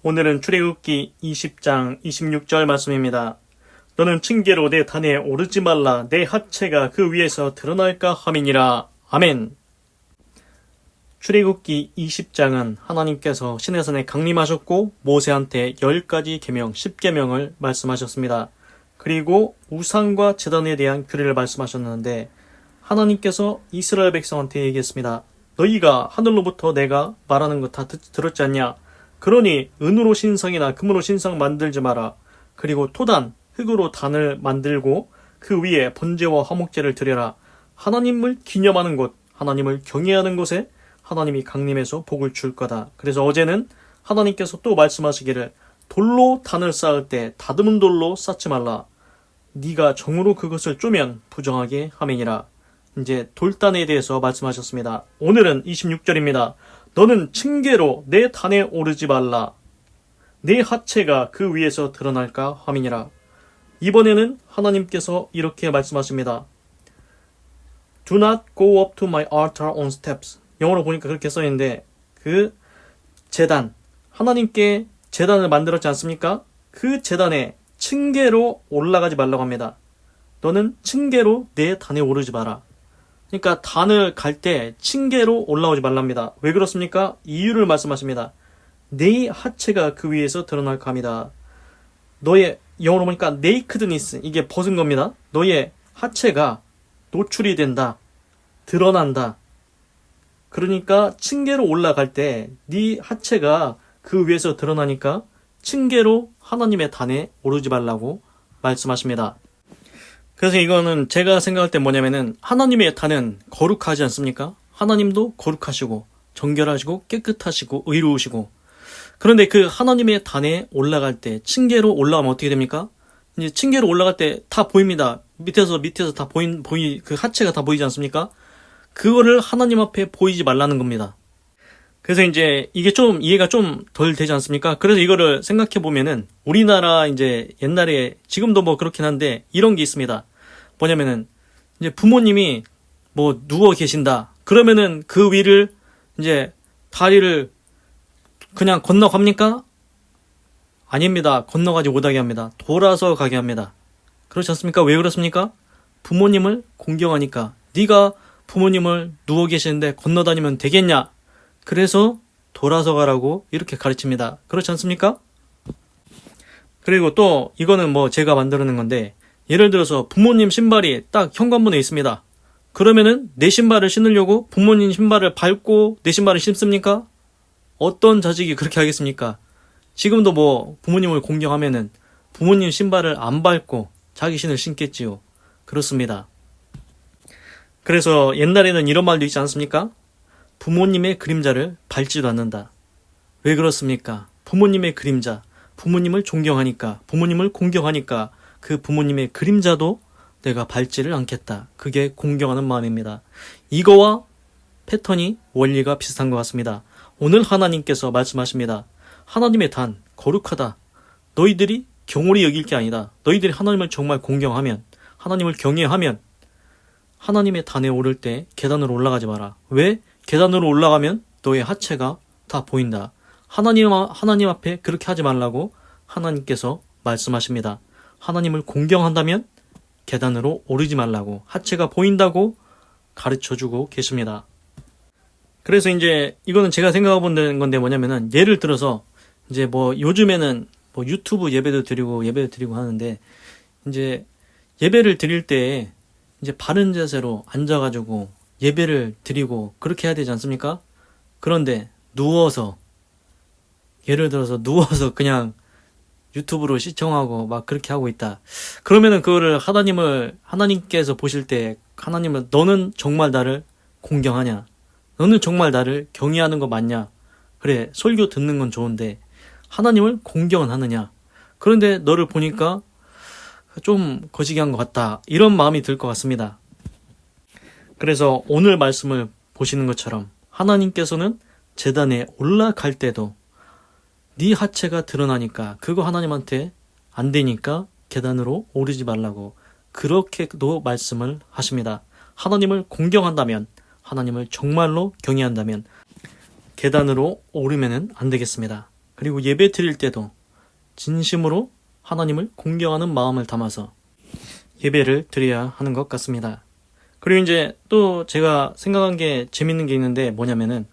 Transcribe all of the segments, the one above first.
오늘은 출애굽기 20장 26절 말씀입니다. 너는 층계로 내 단에 오르지 말라. 내 하체가 그 위에서 드러날까 함이니라. 아멘. 출애굽기 20장은 하나님께서 시내산에 강림하셨고 모세한테 10가지 계명, 10계명을 말씀하셨습니다. 그리고 우상과 제단에 대한 규례를 말씀하셨는데 하나님께서 이스라엘 백성한테 얘기했습니다. 너희가 하늘로부터 내가 말하는 거 다 들었지 않냐? 그러니 은으로 신상이나 금으로 신상 만들지 마라. 그리고 토단, 흙으로 단을 만들고 그 위에 번제와 화목제를 드려라. 하나님을 기념하는 곳, 하나님을 경외하는 곳에 하나님이 강림해서 복을 줄 거다. 그래서 어제는 하나님께서 또 말씀하시기를 돌로 단을 쌓을 때 다듬은 돌로 쌓지 말라. 네가 정으로 그것을 쪼면 부정하게 함이니라. 이제 돌단에 대해서 말씀하셨습니다. 오늘은 26절입니다. 너는 층계로 내 단에 오르지 말라. 내 하체가 그 위에서 드러날까 함이니라. 이번에는 하나님께서 이렇게 말씀하십니다. Do not go up to my altar on steps. 영어로 보니까 그렇게 써있는데 그 제단, 하나님께 제단을 만들었지 않습니까? 그 제단에 층계로 올라가지 말라고 합니다. 너는 층계로 내 단에 오르지 마라. 그러니까 단을 갈 때 층계로 올라오지 말랍니다. 왜 그렇습니까? 이유를 말씀하십니다. 네 하체가 그 위에서 드러날까 합니다. 너의 영어로 보니까 nakedness, 이게 벗은 겁니다. 너의 하체가 노출이 된다. 드러난다. 그러니까 층계로 올라갈 때 네 하체가 그 위에서 드러나니까 층계로 하나님의 단에 오르지 말라고 말씀하십니다. 그래서 이거는 제가 생각할 때 뭐냐면은 하나님의 단은 거룩하지 않습니까? 하나님도 거룩하시고 정결하시고 깨끗하시고 의로우시고, 그런데 그 하나님의 단에 올라갈 때 층계로 올라가면 어떻게 됩니까? 이제 층계로 올라갈 때 다 보입니다. 밑에서 다 그 하체가 다 보이지 않습니까? 그거를 하나님 앞에 보이지 말라는 겁니다. 그래서 이제 이게 좀 이해가 좀 덜 되지 않습니까? 그래서 이거를 생각해 보면은 우리나라 이제 옛날에, 지금도 뭐 그렇긴 한데 이런 게 있습니다. 뭐냐면은 이제 부모님이 뭐 누워 계신다. 그러면은 그 위를 이제 다리를 그냥 건너갑니까? 아닙니다. 건너가지 못하게 합니다. 돌아서 가게 합니다. 그렇지 않습니까? 왜 그렇습니까? 부모님을 공경하니까. 네가 부모님을 누워 계시는데 건너다니면 되겠냐? 그래서 돌아서 가라고 이렇게 가르칩니다. 그렇지 않습니까? 그리고 또 이거는 뭐 제가 만들어낸 건데, 예를 들어서 부모님 신발이 딱 현관문에 있습니다. 그러면은 내 신발을 신으려고 부모님 신발을 밟고 내 신발을 신습니까? 어떤 자식이 그렇게 하겠습니까? 지금도 뭐 부모님을 공경하면은 부모님 신발을 안 밟고 자기 신을 신겠지요. 그렇습니다. 그래서 옛날에는 이런 말도 있지 않습니까? 부모님의 그림자를 밟지도 않는다. 왜 그렇습니까? 부모님의 그림자, 부모님을 존경하니까, 부모님을 공경하니까 그 부모님의 그림자도 내가 밟지를 않겠다. 그게 공경하는 마음입니다. 이거와 패턴이 원리가 비슷한 것 같습니다. 오늘 하나님께서 말씀하십니다. 하나님의 단, 거룩하다. 너희들이 경홀히 여길 게 아니다. 너희들이 하나님을 정말 공경하면, 하나님을 경외하면 하나님의 단에 오를 때 계단으로 올라가지 마라. 왜? 계단으로 올라가면 너의 하체가 다 보인다. 하나님 앞에 그렇게 하지 말라고 하나님께서 말씀하십니다. 하나님을 공경한다면 계단으로 오르지 말라고, 하체가 보인다고 가르쳐주고 계십니다. 그래서 이제 이거는 제가 생각해본 건데 뭐냐면은, 예를 들어서 이제 뭐 요즘에는 뭐 유튜브 예배도 드리고 하는데, 이제 예배를 드릴 때 이제 바른 자세로 앉아가지고 예배를 드리고 그렇게 해야 되지 않습니까? 그런데 예를 들어서 누워서 그냥 유튜브로 시청하고 막 그렇게 하고 있다. 그러면은 그거를 하나님께서 보실 때, 하나님은 너는 정말 나를 공경하냐? 너는 정말 나를 경외하는 거 맞냐? 그래, 설교 듣는 건 좋은데 하나님을 공경은 하느냐? 그런데 너를 보니까 좀 거시기한 것 같다. 이런 마음이 들 것 같습니다. 그래서 오늘 말씀을 보시는 것처럼 하나님께서는 제단에 올라갈 때도 네 하체가 드러나니까 그거 하나님한테 안 되니까 계단으로 오르지 말라고 그렇게도 말씀을 하십니다. 하나님을 공경한다면, 하나님을 정말로 경외한다면 계단으로 오르면은 안 되겠습니다. 그리고 예배 드릴 때도 진심으로 하나님을 공경하는 마음을 담아서 예배를 드려야 하는 것 같습니다. 그리고 이제 또 제가 생각한 게 재밌는 게 있는데 뭐냐면은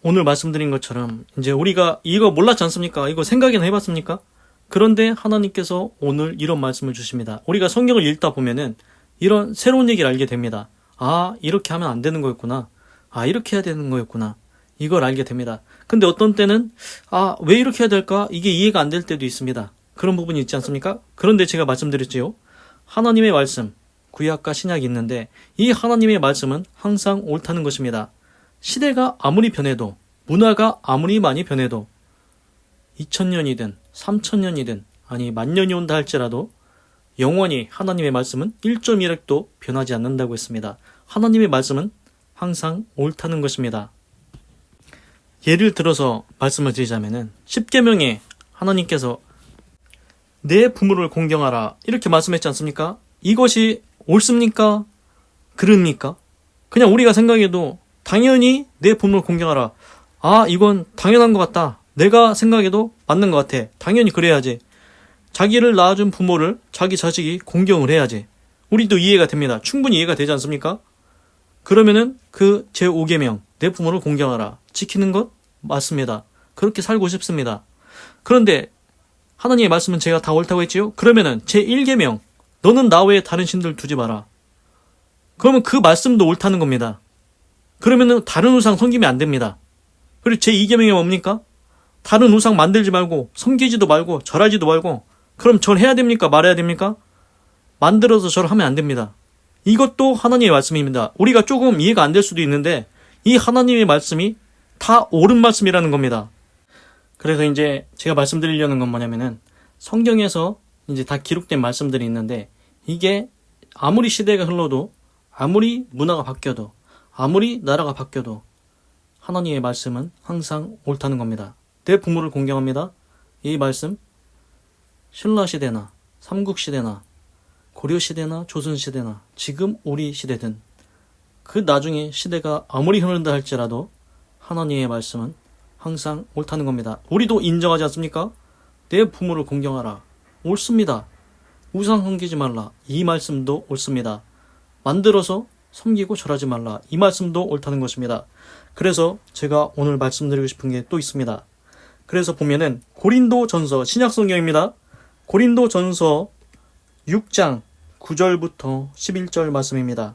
오늘 말씀드린 것처럼 이제 우리가 이거 몰랐지 않습니까? 이거 생각이나 해봤습니까? 그런데 하나님께서 오늘 이런 말씀을 주십니다. 우리가 성경을 읽다 보면은 이런 새로운 얘기를 알게 됩니다. 아, 이렇게 하면 안 되는 거였구나. 아, 이렇게 해야 되는 거였구나. 이걸 알게 됩니다. 근데 어떤 때는 아, 왜 이렇게 해야 될까? 이게 이해가 안 될 때도 있습니다. 그런 부분이 있지 않습니까? 그런데 제가 말씀드렸지요. 하나님의 말씀, 구약과 신약이 있는데 이 하나님의 말씀은 항상 옳다는 것입니다. 시대가 아무리 변해도, 문화가 아무리 많이 변해도 2000년이든 3000년이든 아니 만년이 온다 할지라도 영원히 하나님의 말씀은 1.1핵도 변하지 않는다고 했습니다. 하나님의 말씀은 항상 옳다는 것입니다. 예를 들어서 말씀을 드리자면은 10계명에 하나님께서 내 부모를 공경하라 이렇게 말씀했지 않습니까? 이것이 옳습니까? 그릅니까? 그냥 우리가 생각해도 당연히 내 부모를 공경하라. 아, 이건 당연한 것 같다. 내가 생각해도 맞는 것 같아. 당연히 그래야지. 자기를 낳아준 부모를 자기 자식이 공경을 해야지. 우리도 이해가 됩니다. 충분히 이해가 되지 않습니까? 그러면은 그 제5계명 내 부모를 공경하라 지키는 것 맞습니다. 그렇게 살고 싶습니다. 그런데 하나님의 말씀은 제가 다 옳다고 했지요? 그러면은 제1계명 너는 나 외에 다른 신들 두지 마라. 그러면 그 말씀도 옳다는 겁니다. 그러면은 다른 우상 섬기면 안 됩니다. 그리고 제2계명이 뭡니까? 다른 우상 만들지 말고 섬기지도 말고 절하지도 말고 그럼 절해야 됩니까? 말해야 됩니까? 만들어서 절하면 안 됩니다. 이것도 하나님의 말씀입니다. 우리가 조금 이해가 안 될 수도 있는데 이 하나님의 말씀이 다 옳은 말씀이라는 겁니다. 그래서 이제 제가 말씀드리려는 건 뭐냐면은 성경에서 이제 다 기록된 말씀들이 있는데 이게 아무리 시대가 흘러도 아무리 문화가 바뀌어도 아무리 나라가 바뀌어도 하나님의 말씀은 항상 옳다는 겁니다. 내 부모를 공경합니다. 이 말씀 신라시대나 삼국시대나 고려시대나 조선시대나 지금 우리 시대든 그 나중에 시대가 아무리 흐른다 할지라도 하나님의 말씀은 항상 옳다는 겁니다. 우리도 인정하지 않습니까? 내 부모를 공경하라. 옳습니다. 우상 섬기지 말라. 이 말씀도 옳습니다. 만들어서 섬기고 절하지 말라. 이 말씀도 옳다는 것입니다. 그래서 제가 오늘 말씀드리고 싶은 게 또 있습니다. 그래서 보면은 고린도전서 신약성경입니다. 고린도전서 6장 9절부터 11절 말씀입니다.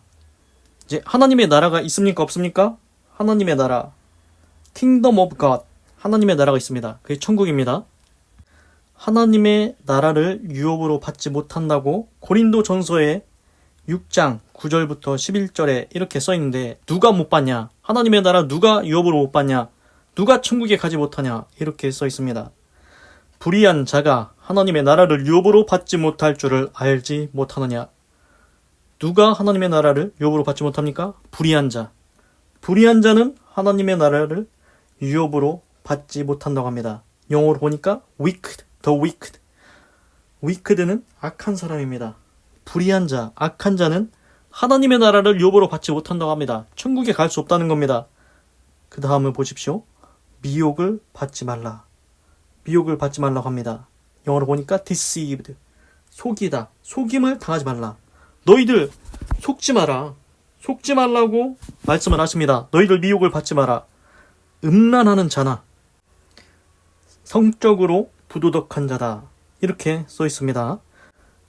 이제 하나님의 나라가 있습니까? 없습니까? 하나님의 나라 Kingdom of God 하나님의 나라가 있습니다. 그게 천국입니다. 하나님의 나라를 유업으로 받지 못한다고 고린도전서에 6장 9절부터 11절에 이렇게 써있는데 누가 못 받냐? 하나님의 나라 누가 유업으로 못 받냐? 누가 천국에 가지 못하냐? 이렇게 써있습니다. 불의한 자가 하나님의 나라를 유업으로 받지 못할 줄을 알지 못하느냐? 누가 하나님의 나라를 유업으로 받지 못합니까? 불의한 자. 불의한 자는 하나님의 나라를 유업으로 받지 못한다고 합니다. 영어로 보니까 wicked, the wicked. wicked는 악한 사람입니다. 불의한 자, 악한 자는 하나님의 나라를 유업으로 받지 못한다고 합니다. 천국에 갈 수 없다는 겁니다. 그 다음을 보십시오. 미혹을 받지 말라. 미혹을 받지 말라고 합니다. 영어로 보니까 deceived, 속이다, 속임을 당하지 말라. 너희들 속지 마라. 속지 말라고 말씀을 하십니다. 너희들 미혹을 받지 마라. 음란하는 자나 성적으로 부도덕한 자다. 이렇게 써 있습니다.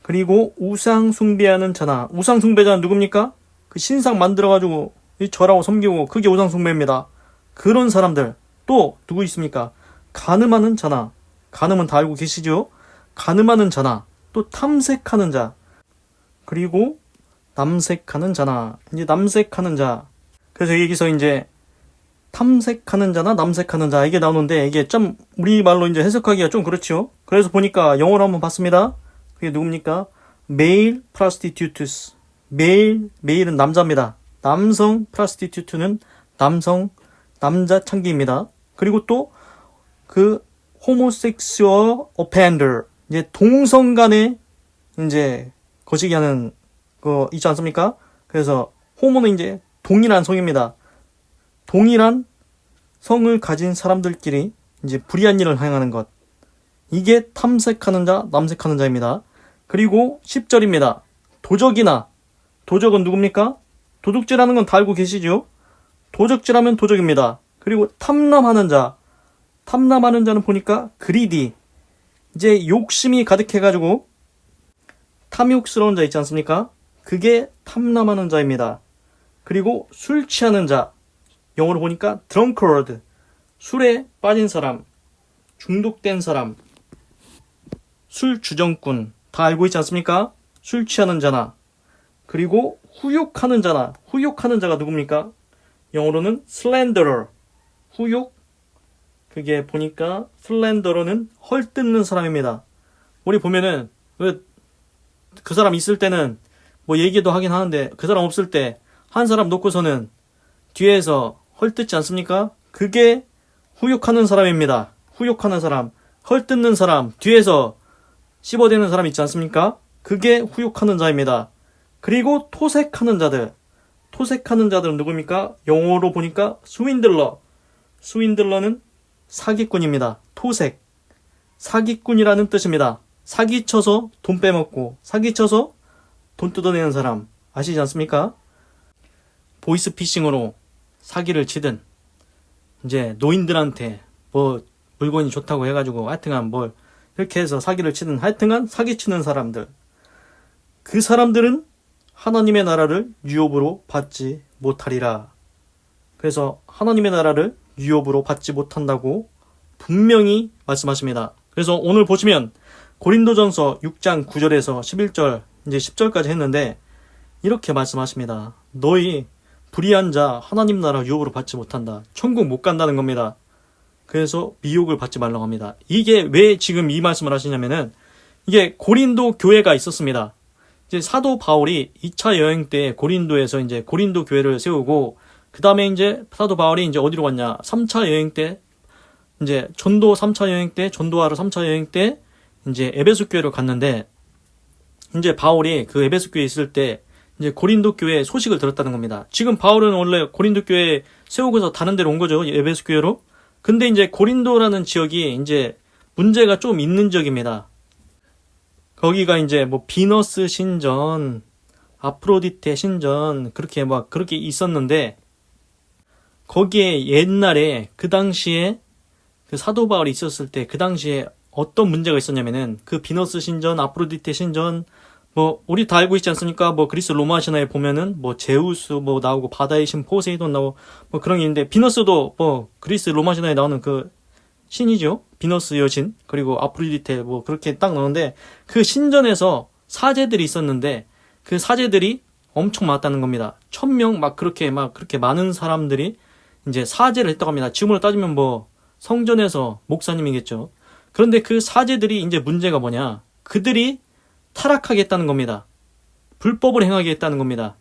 그리고 우상 숭배하는 자나, 우상 숭배자는 누굽니까? 그 신상 만들어가지고 절하고 섬기고 그게 우상 숭배입니다. 그런 사람들 또 누구 있습니까? 간음하는 자나, 간음은 다 알고 계시죠? 간음하는 자나, 또 탐색하는 자, 그리고 남색하는 자나, 이제 남색하는 자. 그래서 여기서 이제 탐색하는 자나 남색하는 자 이게 나오는데 이게 좀 우리말로 이제 해석하기가 좀 그렇죠. 그래서 보니까 영어로 한번 봤습니다. 그게 누굽니까? male prostitutes. male은 남자입니다. 남성 prostitute는 남자 창기입니다. 그리고 또 그 homosexual offender, 이제 동성 간에 이제 거시기 하는 거 있지 않습니까? 그래서 호모는 이제 동일한 성입니다. 동일한 성을 가진 사람들끼리 이제 불의한 일을 행하는 것. 이게 탐색하는 자, 남색하는 자입니다. 그리고 10절입니다. 도적이나, 도적은 누굽니까? 도둑질하는 건 다 알고 계시죠? 도적질하면 도적입니다. 그리고 탐남하는 자, 탐남하는 자는 보니까 그리디, 이제 욕심이 가득해가지고 탐욕스러운 자 있지 않습니까? 그게 탐남하는 자입니다. 그리고 술 취하는 자, 영어로 보니까 drunkard, 술에 빠진 사람, 중독된 사람, 술 주정꾼, 다 알고 있지 않습니까? 술 취하는 자나, 그리고 후욕하는 자나, 후욕하는 자가 누굽니까? 영어로는 slanderer, 후욕, 그게 보니까 slanderer는 헐뜯는 사람입니다. 우리 보면은 그 사람 있을 때는 뭐 얘기도 하긴 하는데 그 사람 없을 때 한 사람 놓고서는 뒤에서 헐뜯지 않습니까? 그게 후욕하는 사람입니다. 후욕하는 사람, 헐뜯는 사람, 뒤에서 씹어대는 사람 있지 않습니까? 그게 후욕하는 자입니다. 그리고 토색하는 자들, 토색하는 자들은 누굽니까? 영어로 보니까 스윈들러, 스윈들러는 사기꾼입니다. 토색, 사기꾼이라는 뜻입니다. 사기쳐서 돈 빼먹고 사기쳐서 돈 뜯어내는 사람 아시지 않습니까? 보이스피싱으로 사기를 치든 이제 노인들한테 뭐 물건이 좋다고 해가지고 하여튼간 뭘 이렇게 해서 사기를 치든 하여튼간 사기치는 사람들, 그 사람들은 하나님의 나라를 유업으로 받지 못하리라. 그래서 하나님의 나라를 유업으로 받지 못한다고 분명히 말씀하십니다. 그래서 오늘 보시면 고린도전서 6장 9절에서 11절 이제 10절까지 했는데 이렇게 말씀하십니다. 너희 불의한 자 하나님 나라 유업으로 받지 못한다. 천국 못 간다는 겁니다. 그래서 미혹을 받지 말라고 합니다. 이게 왜 지금 이 말씀을 하시냐면은 이게 고린도 교회가 있었습니다. 이제 사도 바울이 2차 여행 때 고린도에서 이제 고린도 교회를 세우고 그 다음에 이제 사도 바울이 이제 어디로 갔냐? 3차 여행 때 이제 전도 3차 여행 때 전도하러 3차 여행 때 이제 에베소 교회를 갔는데 이제 바울이 그 에베소 교회에 있을 때 이제 고린도 교회 소식을 들었다는 겁니다. 지금 바울은 원래 고린도 교회 세우고서 다른 데로 온 거죠. 에베소 교회로. 근데 이제 고린도라는 지역이 이제 문제가 좀 있는 지역입니다. 거기가 이제 뭐 비너스 신전, 아프로디테 신전 그렇게 막 그렇게 있었는데 거기에 옛날에 그 당시에 그 사도 바울이 있었을 때 그 당시에 어떤 문제가 있었냐면은 그 비너스 신전, 아프로디테 신전 뭐 우리 다 알고 있지 않습니까? 뭐 그리스 로마 신화에 보면은 뭐 제우스 뭐 나오고 바다의 신 포세이돈 나오고 뭐 그런 게 있는데 비너스도 뭐 그리스 로마 신화에 나오는 그 신이죠. 비너스 여신 그리고 아프로디테 뭐 그렇게 딱 나오는데 그 신전에서 사제들이 있었는데 그 사제들이 엄청 많았다는 겁니다. 1000명 막 그렇게 많은 사람들이 이제 사제를 했다고 합니다. 지금으로 따지면 뭐 성전에서 목사님이겠죠. 그런데 그 사제들이 이제 문제가 뭐냐? 그들이 타락하게 했다는 겁니다. 불법을 행하게 했다는 겁니다.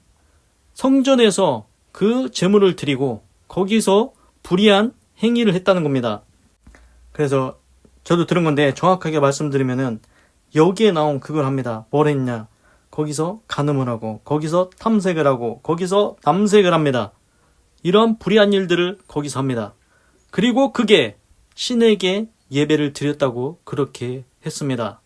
성전에서 그 제물을 드리고 거기서 불의한 행위를 했다는 겁니다. 그래서 저도 들은 건데 정확하게 말씀드리면은 여기에 나온 그걸 합니다. 뭘 했냐? 거기서 간음을 하고 거기서 탐색을 하고 거기서 남색을 합니다. 이런 불의한 일들을 거기서 합니다. 그리고 그게 신에게 예배를 드렸다고 그렇게 했습니다.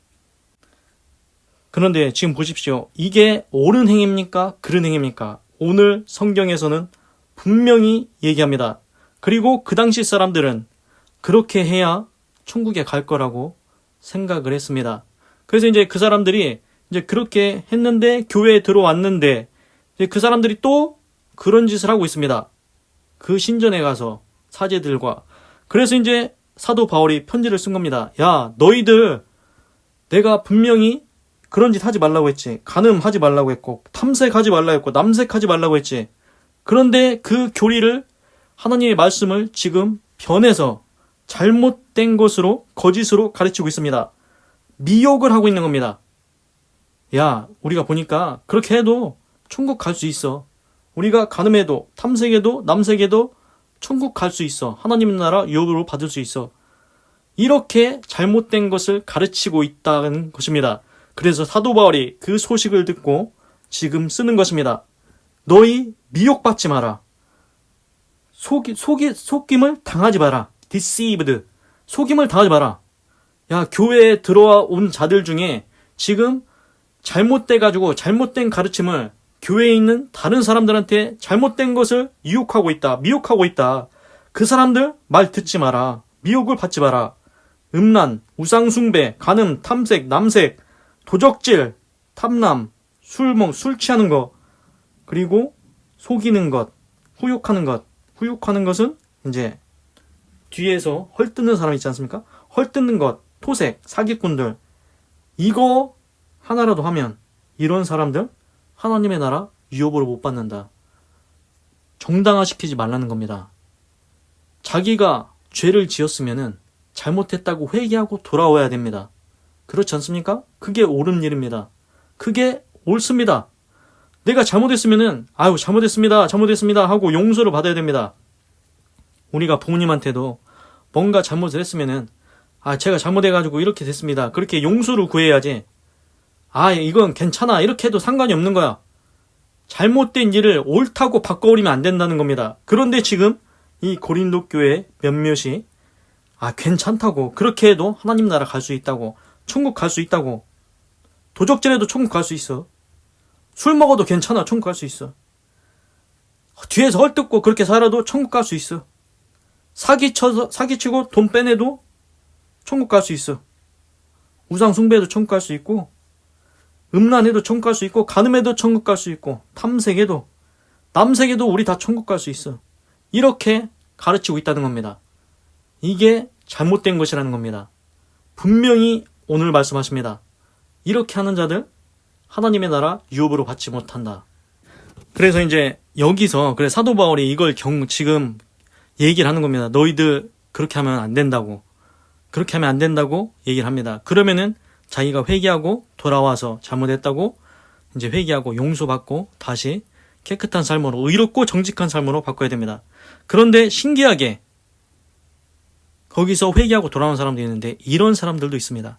그런데 지금 보십시오. 이게 옳은 행위입니까? 그른 행위입니까? 오늘 성경에서는 분명히 얘기합니다. 그리고 그 당시 사람들은 그렇게 해야 천국에 갈 거라고 생각을 했습니다. 그래서 이제 그 사람들이 이제 그렇게 했는데 교회에 들어왔는데 이제 그 사람들이 또 그런 짓을 하고 있습니다. 그 신전에 가서 사제들과. 그래서 이제 사도 바울이 편지를 쓴 겁니다. 야, 너희들 내가 분명히 그런 짓 하지 말라고 했지. 간음하지 말라고 했고 탐색하지 말라고 했고 남색하지 말라고 했지. 그런데 그 교리를 하나님의 말씀을 지금 변해서 잘못된 것으로 거짓으로 가르치고 있습니다. 미혹을 하고 있는 겁니다. 야, 우리가 보니까 그렇게 해도 천국 갈 수 있어. 우리가 간음해도 탐색해도 남색해도 천국 갈 수 있어. 하나님 나라 유업으로 받을 수 있어. 이렇게 잘못된 것을 가르치고 있다는 것입니다. 그래서 사도 바울이 그 소식을 듣고 지금 쓰는 것입니다. 너희 미혹받지 마라. 속임을 당하지 마라. deceived. 속임을 당하지 마라. 야, 교회에 들어온 자들 중에 지금 잘못돼가지고 잘못된 가르침을 교회에 있는 다른 사람들한테 잘못된 것을 유혹하고 있다. 미혹하고 있다. 그 사람들 말 듣지 마라. 미혹을 받지 마라. 음란, 우상숭배, 간음, 탐색, 남색, 도적질, 탐남, 술 취하는 거, 그리고 속이는 것, 후욕하는 것. 후욕하는 것은 이제 뒤에서 헐뜯는 사람 있지 않습니까? 헐뜯는 것, 토색, 사기꾼들. 이거 하나라도 하면 이런 사람들 하나님의 나라 유업으로 못 받는다. 정당화시키지 말라는 겁니다. 자기가 죄를 지었으면은 잘못했다고 회개하고 돌아와야 됩니다. 그렇지 않습니까? 그게 옳은 일입니다. 그게 옳습니다. 내가 잘못했으면은 아유 잘못했습니다 하고 용서를 받아야 됩니다. 우리가 부모님한테도 뭔가 잘못을 했으면은 제가 잘못해가지고 이렇게 됐습니다. 그렇게 용서를 구해야지. 이건 괜찮아 이렇게 해도 상관이 없는 거야. 잘못된 일을 옳다고 바꿔버리면 안 된다는 겁니다. 그런데 지금 이 고린도 교회 몇몇이 괜찮다고, 그렇게 해도 하나님 나라 갈 수 있다고, 천국 갈 수 있다고, 도적질해도 천국 갈 수 있어, 술 먹어도 괜찮아 천국 갈 수 있어, 뒤에서 헐뜯고 그렇게 살아도 천국 갈 수 있어, 사기치고 돈 빼내도 천국 갈 수 있어, 우상 숭배해도 천국 갈 수 있고, 음란해도 천국 갈 수 있고, 간음해도 천국 갈 수 있고, 탐색해도, 남색해도 우리 다 천국 갈 수 있어. 이렇게 가르치고 있다는 겁니다. 이게 잘못된 것이라는 겁니다. 분명히 오늘 말씀하십니다. 이렇게 하는 자들 하나님의 나라 유업으로 받지 못한다. 그래서 이제 여기서 사도 바울이 이걸 지금 얘기를 하는 겁니다. 너희들 그렇게 하면 안 된다고. 그렇게 하면 안 된다고 얘기를 합니다. 그러면은 자기가 회개하고 돌아와서 잘못했다고 이제 회개하고 용서받고 다시 깨끗한 삶으로, 의롭고 정직한 삶으로 바꿔야 됩니다. 그런데 신기하게 거기서 회개하고 돌아오는 사람도 있는데 이런 사람들도 있습니다.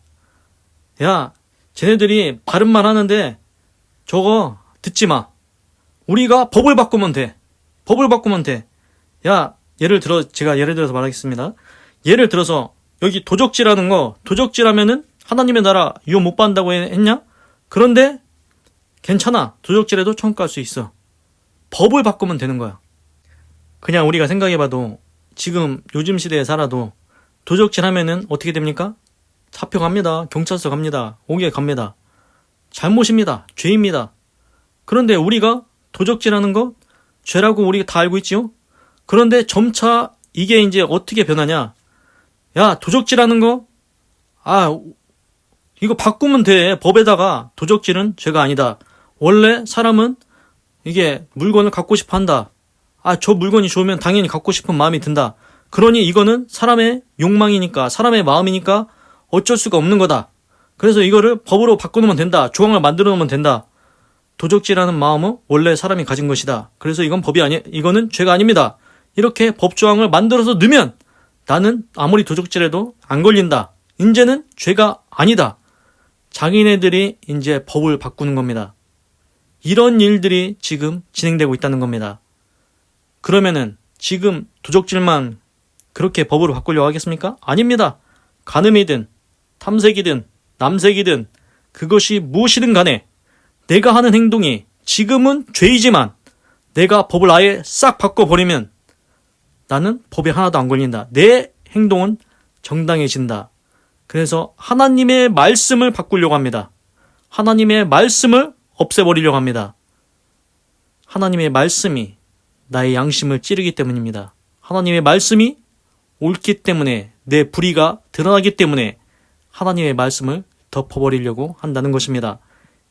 야, 쟤네들이 바른 말 하는데 저거 듣지 마. 우리가 법을 바꾸면 돼. 법을 바꾸면 돼. 야, 제가 예를 들어서 말하겠습니다. 예를 들어서 여기 도적질하는 거, 도적질하면은 하나님의 나라 유업 못 받는다고 했냐? 그런데 괜찮아. 도적질해도 천국 갈 수 있어. 법을 바꾸면 되는 거야. 그냥 우리가 생각해봐도 지금 요즘 시대에 살아도 도적질 하면은 어떻게 됩니까? 잡혀갑니다. 경찰서 갑니다. 옥에 갑니다. 잘못입니다. 죄입니다. 그런데 우리가 도적질하는 거 죄라고 우리가 다 알고 있지요? 그런데 점차 이게 이제 어떻게 변하냐? 야, 도적질하는 거? 이거 바꾸면 돼. 법에다가 도적질은 죄가 아니다. 원래 사람은 이게 물건을 갖고 싶어 한다. 저 물건이 좋으면 당연히 갖고 싶은 마음이 든다. 그러니 이거는 사람의 욕망이니까, 사람의 마음이니까 어쩔 수가 없는 거다. 그래서 이거를 법으로 바꿔놓으면 된다. 조항을 만들어 놓으면 된다. 도적질하는 마음은 원래 사람이 가진 것이다. 그래서 이거는 죄가 아닙니다. 이렇게 법조항을 만들어서 넣으면 나는 아무리 도적질해도 안 걸린다. 이제는 죄가 아니다. 자기네들이 이제 법을 바꾸는 겁니다. 이런 일들이 지금 진행되고 있다는 겁니다. 그러면은 지금 도적질만 그렇게 법으로 바꾸려고 하겠습니까? 아닙니다. 간음이든 탐색이든 남색이든 그것이 무엇이든 간에 내가 하는 행동이 지금은 죄이지만 내가 법을 아예 싹 바꿔버리면 나는 법에 하나도 안 걸린다. 내 행동은 정당해진다. 그래서 하나님의 말씀을 바꾸려고 합니다. 하나님의 말씀을 없애버리려고 합니다. 하나님의 말씀이 나의 양심을 찌르기 때문입니다. 하나님의 말씀이 옳기 때문에, 내 불의가 드러나기 때문에 하나님의 말씀을 덮어버리려고 한다는 것입니다.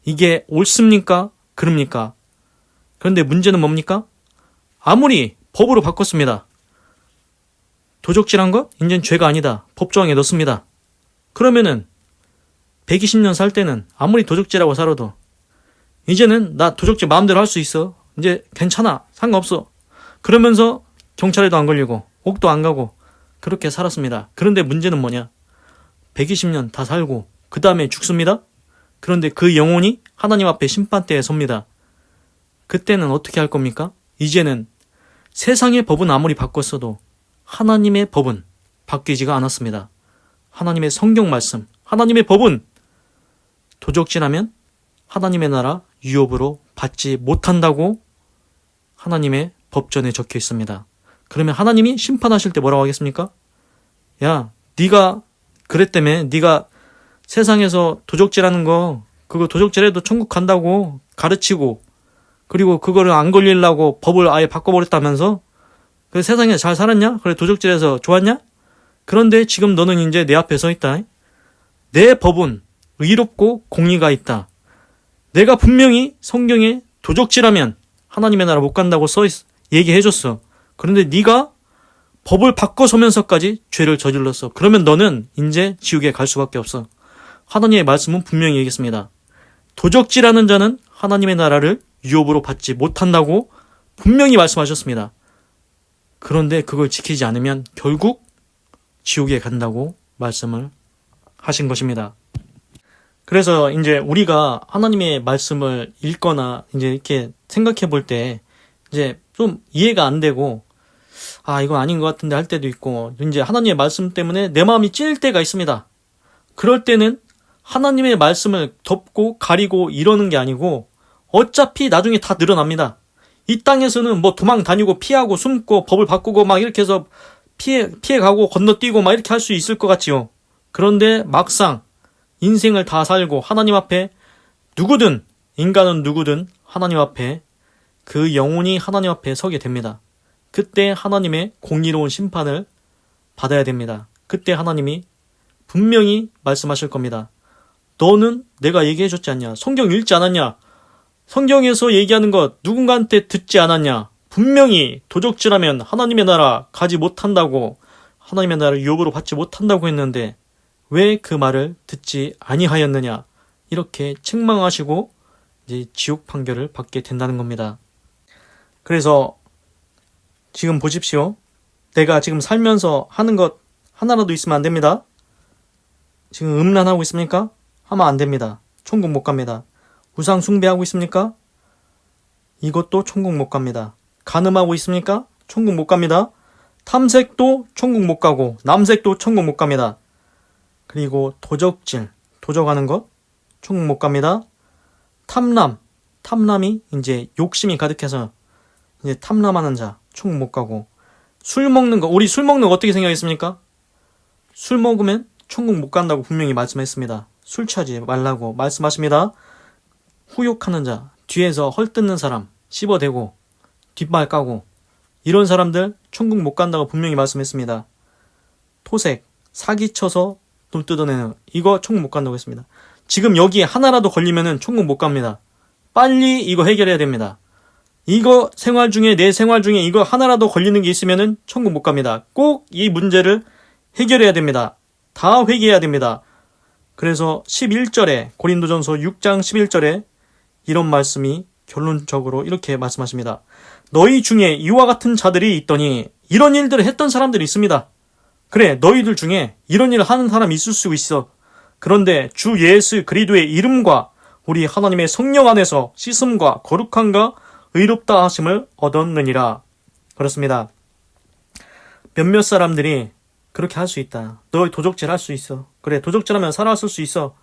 이게 옳습니까? 그럽니까? 그런데 문제는 뭡니까? 아무리 법으로 바꿨습니다. 도적질한 거? 이젠 죄가 아니다. 법조항에 넣습니다. 그러면은 120년 살 때는 아무리 도적질하고 살아도 이제는 나 도적질 마음대로 할 수 있어. 이제 괜찮아. 상관없어. 그러면서 경찰에도 안 걸리고 옥도 안 가고 그렇게 살았습니다. 그런데 문제는 뭐냐? 120년 다 살고 그 다음에 죽습니다. 그런데 그 영혼이 하나님 앞에 심판대에 섭니다. 그때는 어떻게 할 겁니까? 이제는 세상의 법은 아무리 바꿨어도 하나님의 법은, 바뀌지가 않았습니다. 하나님의 성경 말씀, 하나님의 법은 도적질하면 하나님의 나라 유업으로 받지 못한다고 하나님의 법전에 적혀 있습니다. 그러면 하나님이 심판하실 때 뭐라고 하겠습니까? 야, 네가 그랬다며, 네가 세상에서 도적질하는 거, 그거 도적질해도 천국 간다고 가르치고, 그리고 그거를 안 걸리려고 법을 아예 바꿔버렸다면서? 그래 세상에 잘 살았냐? 그래 도적질해서 좋았냐? 그런데 지금 너는 이제 내 앞에 서 있다. 내 법은 의롭고 공의가 있다. 내가 분명히 성경에 도적질하면 하나님의 나라 못 간다고 얘기해줬어. 그런데 네가 법을 바꿔서면서까지 죄를 저질렀어. 그러면 너는 이제 지옥에 갈 수밖에 없어. 하나님의 말씀은 분명히 얘기했습니다. 도적질하는 자는 하나님의 나라를 유업으로 받지 못한다고 분명히 말씀하셨습니다. 그런데 그걸 지키지 않으면 결국 지옥에 간다고 말씀을 하신 것입니다. 그래서 이제 우리가 하나님의 말씀을 읽거나 이제 이렇게 생각해 볼 때 이제 좀 이해가 안 되고 이거 아닌 것 같은데 할 때도 있고 이제 하나님의 말씀 때문에 내 마음이 찔릴 때가 있습니다. 그럴 때는 하나님의 말씀을 덮고 가리고 이러는 게 아니고 어차피 나중에 다 늘어납니다. 이 땅에서는 뭐 도망 다니고 피하고 숨고 법을 바꾸고 막 이렇게 해서 피해가고 건너뛰고 막 이렇게 할 수 있을 것 같지요. 그런데 막상 인생을 다 살고 하나님 앞에 누구든 인간은 누구든 하나님 앞에 그 영혼이 하나님 앞에 서게 됩니다. 그때 하나님의 공의로운 심판을 받아야 됩니다. 그때 하나님이 분명히 말씀하실 겁니다. 너는 내가 얘기해줬지 않냐? 성경 읽지 않았냐? 성경에서 얘기하는 것 누군가한테 듣지 않았냐? 분명히 도적질하면 하나님의 나라 가지 못한다고 하나님의 나라를 유업으로 받지 못한다고 했는데 왜 그 말을 듣지 아니하였느냐? 이렇게 책망하시고 이제 지옥 판결을 받게 된다는 겁니다. 그래서 지금 보십시오. 내가 지금 살면서 하는 것 하나라도 있으면 안 됩니다. 지금 음란하고 있습니까? 하면 안 됩니다. 천국 못 갑니다. 우상 숭배하고 있습니까? 이것도 천국 못 갑니다. 간음하고 있습니까? 천국 못 갑니다. 탐색도 천국 못 가고 남색도 천국 못 갑니다. 그리고 도적하는 것 천국 못 갑니다. 탐남이 이제 욕심이 가득해서 이제 탐남하는 자 천국 못 가고 술 먹는 거 우리 술 먹는 거 어떻게 생각했습니까? 술 먹으면 천국 못 간다고 분명히 말씀했습니다. 술 취하지 말라고 말씀하십니다. 후욕하는 자, 뒤에서 헐뜯는 사람, 씹어대고 뒷발 까고 이런 사람들 천국 못 간다고 분명히 말씀했습니다. 토색, 사기쳐서 돈 뜯어내는 이거 천국 못 간다고 했습니다. 지금 여기에 하나라도 걸리면은 천국 못 갑니다. 빨리 이거 해결해야 됩니다. 이거 내 생활 중에 이거 하나라도 걸리는 게 있으면은 천국 못 갑니다. 꼭 이 문제를 해결해야 됩니다. 다 회개해야 됩니다. 그래서 11절에 고린도전서 6장 11절에 이런 말씀이 결론적으로 이렇게 말씀하십니다. 너희 중에 이와 같은 자들이 있더니 이런 일들을 했던 사람들이 있습니다. 그래 너희들 중에 이런 일을 하는 사람이 있을 수 있어. 그런데 주 예수 그리스도의 이름과 우리 하나님의 성령 안에서 씻음과 거룩함과 의롭다 하심을 얻었느니라. 그렇습니다. 몇몇 사람들이 그렇게 할 수 있다. 너 도적질 할 수 있어. 그래 도적질하면 살아왔을 수 있어.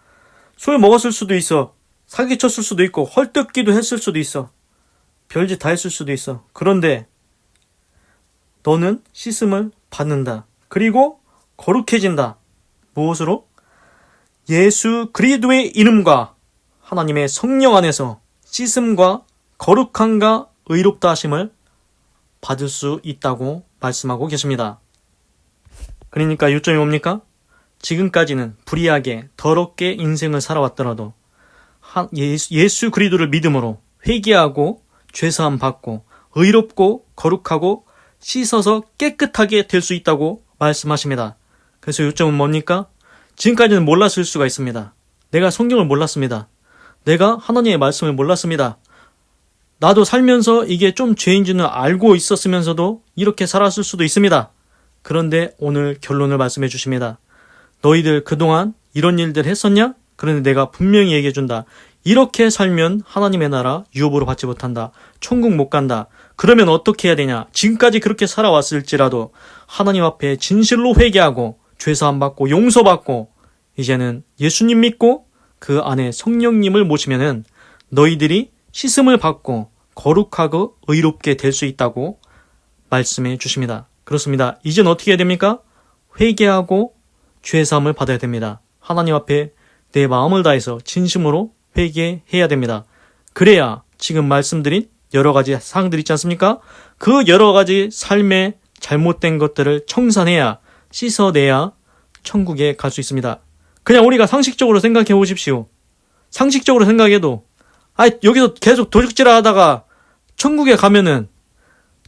술 먹었을 수도 있어. 사기쳤을 수도 있고 헐뜯기도 했을 수도 있어. 별짓 다 했을 수도 있어. 그런데 너는 씻음을 받는다. 그리고 거룩해진다. 무엇으로? 예수 그리스도의 이름과 하나님의 성령 안에서 씻음과 거룩함과 의롭다 하심을 받을 수 있다고 말씀하고 계십니다. 그러니까 요점이 뭡니까? 지금까지는 불의하게 더럽게 인생을 살아왔더라도 예수 그리스도를 믿음으로 회개하고 죄사함 받고 의롭고 거룩하고 씻어서 깨끗하게 될 수 있다고 말씀하십니다. 그래서 요점은 뭡니까? 지금까지는 몰랐을 수가 있습니다. 내가 성경을 몰랐습니다. 내가 하나님의 말씀을 몰랐습니다. 나도 살면서 이게 좀 죄인지는 알고 있었으면서도 이렇게 살았을 수도 있습니다. 그런데 오늘 결론을 말씀해 주십니다. 너희들 그동안 이런 일들 했었냐? 그런데 내가 분명히 얘기해 준다. 이렇게 살면 하나님의 나라 유업으로 받지 못한다. 천국 못 간다. 그러면 어떻게 해야 되냐? 지금까지 그렇게 살아왔을지라도 하나님 앞에 진실로 회개하고 죄사함 받고 용서받고 이제는 예수님 믿고 그 안에 성령님을 모시면은 너희들이 씻음을 받고 거룩하고 의롭게 될 수 있다고 말씀해 주십니다. 그렇습니다. 이젠 어떻게 해야 됩니까? 회개하고 죄사함을 받아야 됩니다. 하나님 앞에 내 마음을 다해서 진심으로 회개해야 됩니다. 그래야 지금 말씀드린 여러 가지 사항들 있지 않습니까? 그 여러 가지 삶의 잘못된 것들을 청산해야 씻어내야 천국에 갈 수 있습니다. 그냥 우리가 상식적으로 생각해 보십시오. 상식적으로 생각해도 여기서 계속 도둑질 하다가 천국에 가면은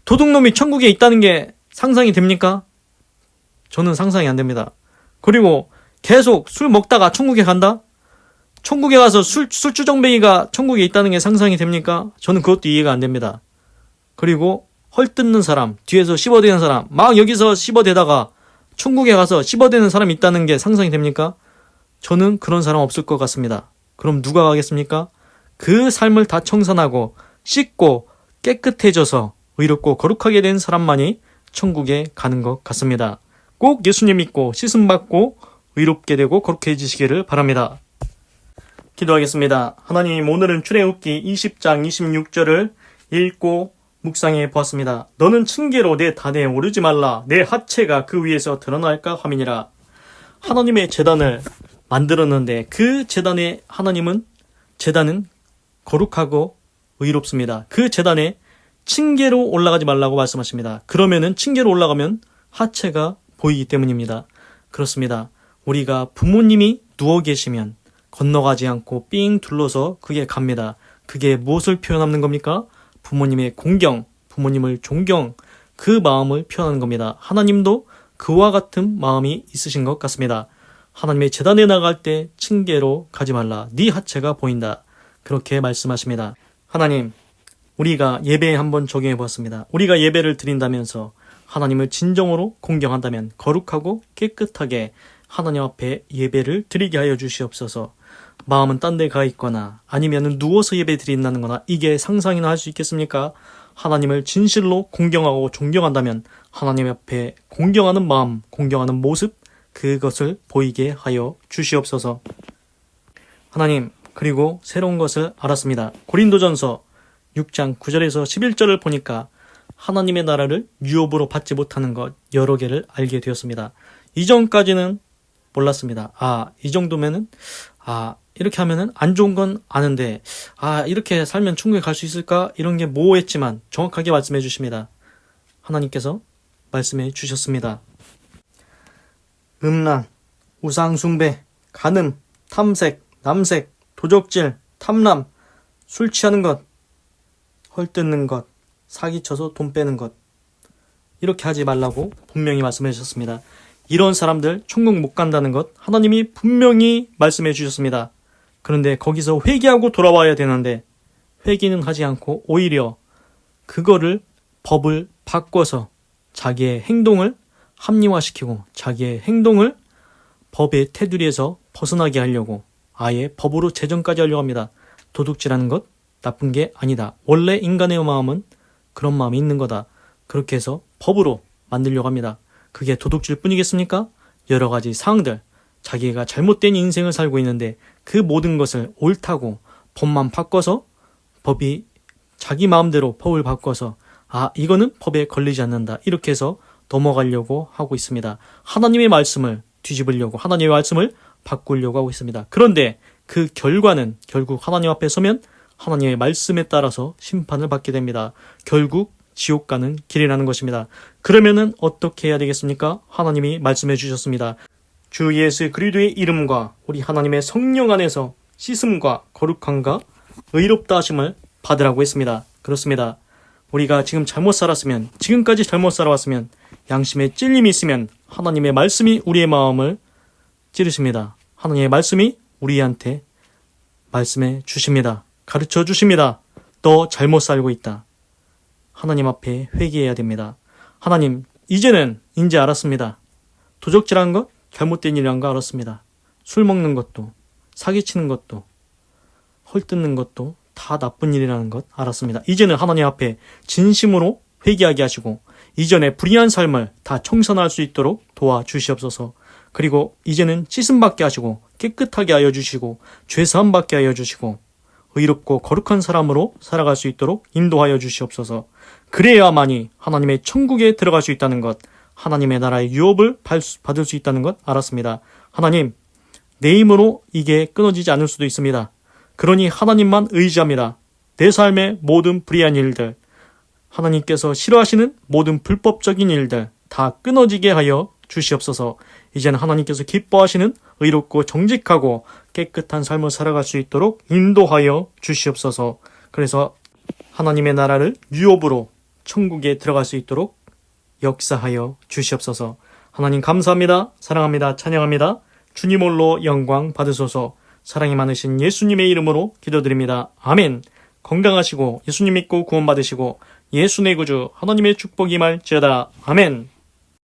도둑놈이 천국에 있다는 게 상상이 됩니까? 저는 상상이 안 됩니다. 그리고 계속 술 먹다가 천국에 간다? 천국에 가서 술주정뱅이가 천국에 있다는 게 상상이 됩니까? 저는 그것도 이해가 안 됩니다. 그리고 헐뜯는 사람, 뒤에서 씹어대는 사람, 막 여기서 씹어대다가 천국에 가서 씹어대는 사람이 있다는 게 상상이 됩니까? 저는 그런 사람 없을 것 같습니다. 그럼 누가 가겠습니까? 그 삶을 다 청산하고 씻고 깨끗해져서 의롭고 거룩하게 된 사람만이 천국에 가는 것 같습니다. 꼭 예수님 믿고 씻음 받고 의롭게 되고 거룩해지시기를 바랍니다. 기도하겠습니다. 하나님, 오늘은 출애굽기 20장 26절을 읽고 묵상해 보았습니다. 너는 층계로 내 단에 오르지 말라. 내 하체가 그 위에서 드러날까 함이니라. 하나님의 제단을 만들었는데 그 제단에 제단은 거룩하고 의롭습니다. 그 제단에 층계로 올라가지 말라고 말씀하십니다. 그러면은 층계로 올라가면 하체가 보이기 때문입니다. 그렇습니다. 우리가 부모님이 누워 계시면 건너가지 않고 삥 둘러서 그게 갑니다. 그게 무엇을 표현하는 겁니까? 부모님의 공경, 부모님을 존경, 그 마음을 표현하는 겁니다. 하나님도 그와 같은 마음이 있으신 것 같습니다. 하나님의 제단에 나갈 때 층계로 가지 말라. 네 하체가 보인다. 그렇게 말씀하십니다. 하나님, 우리가 예배에 한번 적용해 보았습니다. 우리가 예배를 드린다면서 하나님을 진정으로 공경한다면 거룩하고 깨끗하게 하나님 앞에 예배를 드리게 하여 주시옵소서. 마음은 딴 데 가 있거나 아니면 누워서 예배 드린다는 거나 이게 상상이나 할 수 있겠습니까? 하나님을 진실로 공경하고 존경한다면 하나님 앞에 공경하는 마음, 공경하는 모습, 그것을 보이게 하여 주시옵소서. 하나님, 그리고 새로운 것을 알았습니다. 고린도전서 6장 9절에서 11절을 보니까 하나님의 나라를 유업으로 받지 못하는 것 여러 개를 알게 되었습니다. 이전까지는 몰랐습니다. 이 정도면은 이렇게 하면은 안 좋은 건 아는데 이렇게 살면 천국에 갈 수 있을까? 이런 게 모호했지만 정확하게 말씀해 주십니다. 하나님께서 말씀해 주셨습니다. 음란, 우상숭배, 간음, 탐색, 남색, 도적질, 탐람, 술 취하는 것, 헐뜯는 것, 사기쳐서 돈 빼는 것, 이렇게 하지 말라고 분명히 말씀해 주셨습니다. 이런 사람들 천국 못 간다는 것 하나님이 분명히 말씀해 주셨습니다. 그런데 거기서 회개하고 돌아와야 되는데 회개는 하지 않고 오히려 그거를 법을 바꿔서 자기의 행동을 합리화시키고 자기의 행동을 법의 테두리에서 벗어나게 하려고 아예 법으로 제정까지 하려고 합니다. 도둑질하는 것 나쁜 게 아니다. 원래 인간의 마음은 그런 마음이 있는 거다. 그렇게 해서 법으로 만들려고 합니다. 그게 도둑질 뿐이겠습니까? 여러 가지 사항들, 자기가 잘못된 인생을 살고 있는데 그 모든 것을 옳다고 법만 바꿔서 법이 자기 마음대로 법을 바꿔서 이거는 법에 걸리지 않는다. 이렇게 해서 넘어가려고 하고 있습니다. 하나님의 말씀을 뒤집으려고 하나님의 말씀을 바꾸려고 하고 있습니다. 그런데 그 결과는 결국 하나님 앞에 서면 하나님의 말씀에 따라서 심판을 받게 됩니다. 결국 지옥 가는 길이라는 것입니다. 그러면은 어떻게 해야 되겠습니까? 하나님이 말씀해 주셨습니다. 주 예수 그리스도의 이름과 우리 하나님의 성령 안에서 씻음과 거룩함과 의롭다 하심을 받으라고 했습니다. 그렇습니다. 우리가 지금 잘못 살았으면, 지금까지 잘못 살아왔으면, 양심에 찔림이 있으면 하나님의 말씀이 우리의 마음을 찌르십니다. 하나님의 말씀이 우리한테 말씀해 주십니다. 가르쳐 주십니다. 너 잘못 살고 있다. 하나님 앞에 회개해야 됩니다. 하나님, 이제 알았습니다. 도적질한 것, 잘못된 일이란 거 알았습니다. 술 먹는 것도, 사기치는 것도, 헐뜯는 것도 다 나쁜 일이라는 것 알았습니다. 이제는 하나님 앞에 진심으로 회개하게 하시고 이전에 불의한 삶을 다 청산할 수 있도록 도와주시옵소서. 그리고 이제는 씻음받게 하시고 깨끗하게 하여 주시고 죄사함 받게 하여 주시고 의롭고 거룩한 사람으로 살아갈 수 있도록 인도하여 주시옵소서. 그래야만이 하나님의 천국에 들어갈 수 있다는 것, 하나님의 나라의 유업을 받을 수 있다는 것 알았습니다. 하나님, 내 힘으로 이게 끊어지지 않을 수도 있습니다. 그러니 하나님만 의지합니다. 내 삶의 모든 불의한 일들, 하나님께서 싫어하시는 모든 불법적인 일들 다 끊어지게 하여 주시옵소서. 이제는 하나님께서 기뻐하시는 의롭고 정직하고 깨끗한 삶을 살아갈 수 있도록 인도하여 주시옵소서. 그래서 하나님의 나라를 유업으로 천국에 들어갈 수 있도록 역사하여 주시옵소서. 하나님 감사합니다. 사랑합니다. 찬양합니다. 주님 홀로 영광 받으소서. 사랑이 많으신 예수님의 이름으로 기도드립니다. 아멘. 건강하시고 예수님 믿고 구원받으시고 예수 내 구주 하나님의 축복이 임할지어다. 아멘.